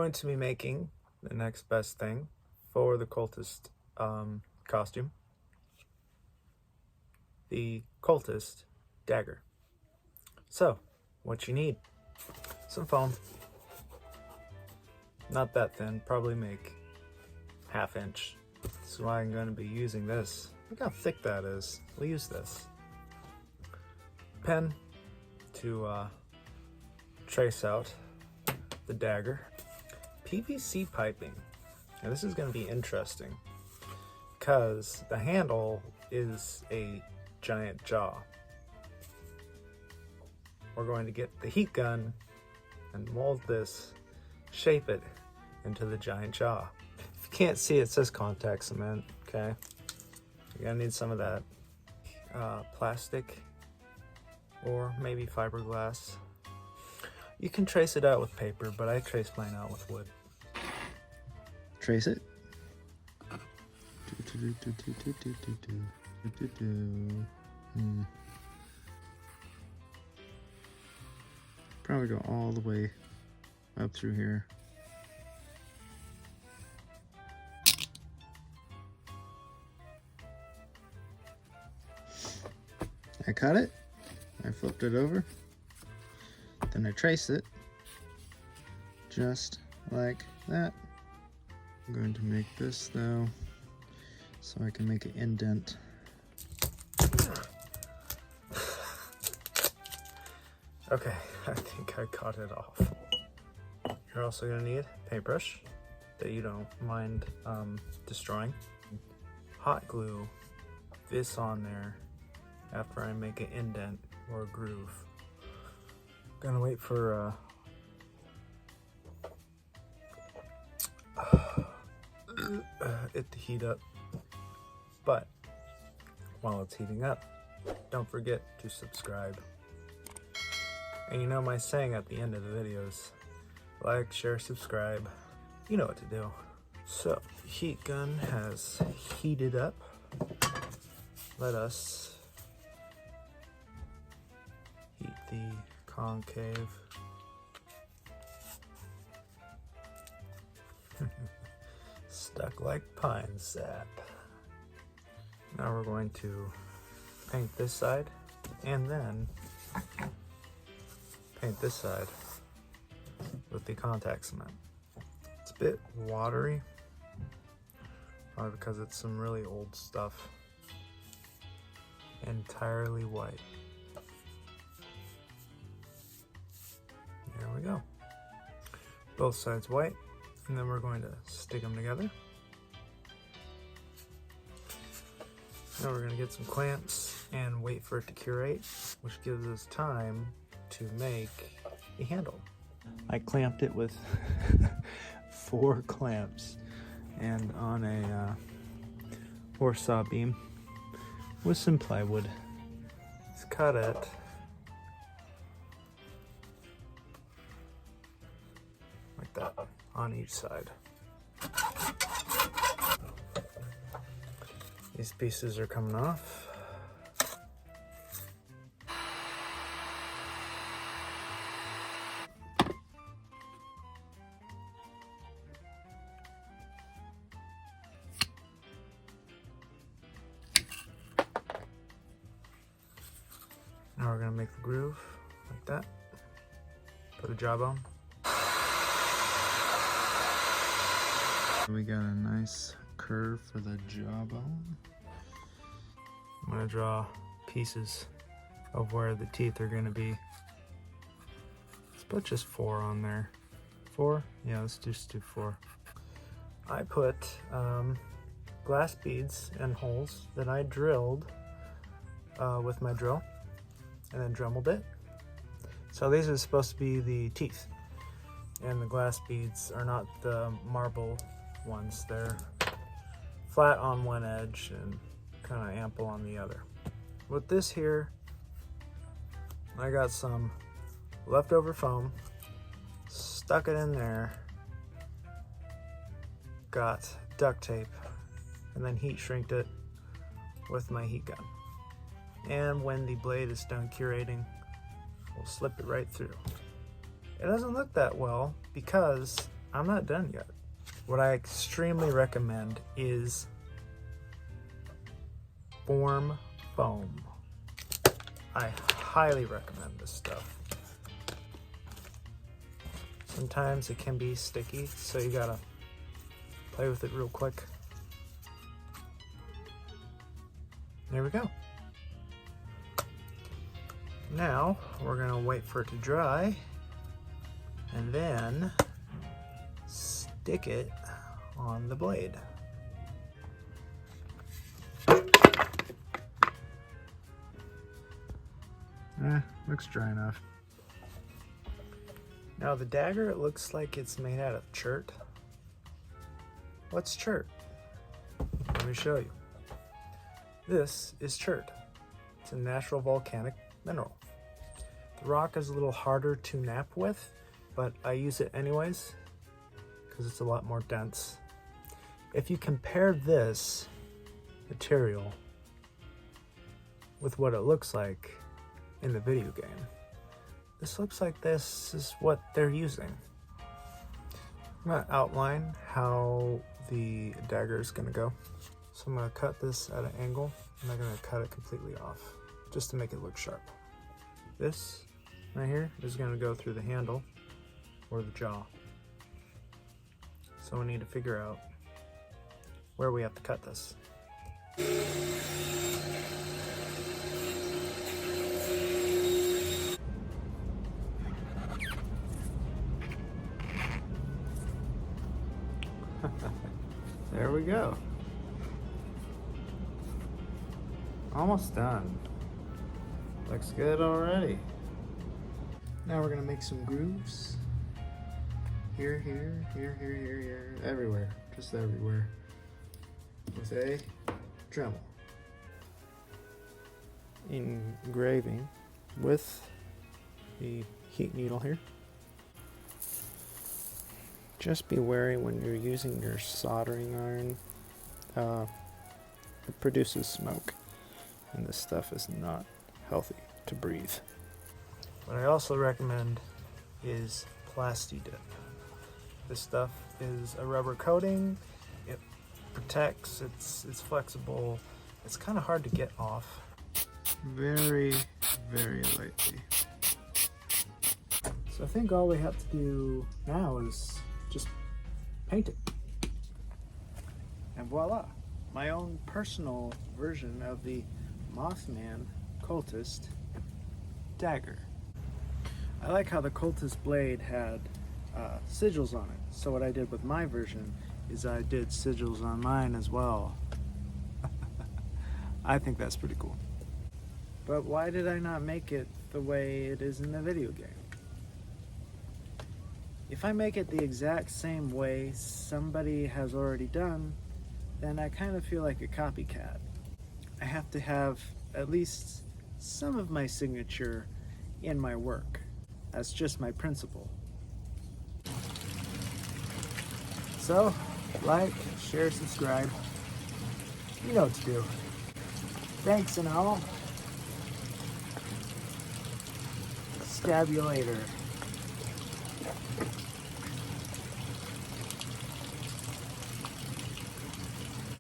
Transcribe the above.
going to be making the next best thing for the cultist costume. The cultist dagger. So, what you need: some foam. Not that thin, probably make 1/2 inch. So I'm going to be using this. Look how thick that is. We'll use this. Pen to trace out the dagger. PVC piping. Now this is going to be interesting because the handle is a giant jaw. We're going to get the heat gun and mold this, shape it into the giant jaw. If you can't see, it says contact cement, okay? You're gonna need some of that plastic or maybe fiberglass. You can trace it out with paper, but I trace mine out with wood. Trace it. Probably go all the way up through here. I cut it, I flipped it over, then I trace it just like that. I'm going to make this though so I can make an indent. Okay, I think I cut it off. You're also going to need a paintbrush that you don't mind destroying. Hot glue this on there after I make an indent or a groove. Gonna wait for it to heat up. But while it's heating up, don't forget to subscribe. And you know my saying at the end of the videos: like, share, subscribe. You know what to do. So, heat gun has heated up. Let us heat the concave. Stuck like pine sap. Now we're going to paint this side and then paint this side with the contact cement. It's a bit watery, probably because it's some really old stuff. Entirely white. There we go. Both sides white, and then we're going to stick them together. Now we're going to get some clamps and wait for it to curate, which gives us time to make a handle. I clamped it with 4 clamps and on a horse saw beam with some plywood. Let's cut it like that on each side. These pieces are coming off. Now we're gonna make the groove like that for the jawbone. We got a nice curve for the jawbone. I'm gonna draw pieces of where the teeth are gonna be. Let's put just 4 on there. 4? Yeah, let's just do 4. I put glass beads and holes that I drilled with my drill, and then Dremeled it. So these are supposed to be the teeth, and the glass beads are not the marble ones. They're flat on one edge and kind of ample on the other. With this here, I got some leftover foam, stuck it in there, got duct tape, and then heat shrinked it with my heat gun. And when the blade is done curating, we'll slip it right through. It doesn't look that well because I'm not done yet. What I extremely recommend is form foam. I highly recommend this stuff. Sometimes it can be sticky, so you gotta play with it real quick. There we go. Now we're gonna wait for it to dry and then stick it on the blade. Looks dry enough. Now the dagger, it looks like it's made out of chert. What's chert? Let me show you. This is chert. It's a natural volcanic mineral. The rock is a little harder to nap with, but I use it anyways because it's a lot more dense. If you compare this material with what it looks like in the video game, this looks like this is what they're using. I'm going to outline how the dagger is going to go. So I'm going to cut this at an angle, and I'm going to cut it completely off just to make it look sharp. This right here is going to go through the handle or the jaw. So we need to figure out where we have to cut this. There we go. Almost done. Looks good already. Now we're gonna make some grooves. Here, here, here, here, here, here, everywhere. Just everywhere. With a Dremel. Engraving with the heat needle here. Just be wary when you're using your soldering iron. It produces smoke, and this stuff is not healthy to breathe. What I also recommend is Plasti-Dip. This stuff is a rubber coating. It protects, it's flexible. It's kind of hard to get off. Very, very lightly. So I think all we have to do now is just paint it. And voila, my own personal version of the Mothman cultist dagger. I like how the cultist blade had sigils on it. So what I did with my version is I did sigils on mine as well. I think that's pretty cool. But why did I not make it the way it is in the video game? If I make it the exact same way somebody has already done, then I kind of feel like a copycat. I have to have at least some of my signature in my work. That's just my principle. So, like, share, subscribe. You know what to do. Thanks and all. Stab you later.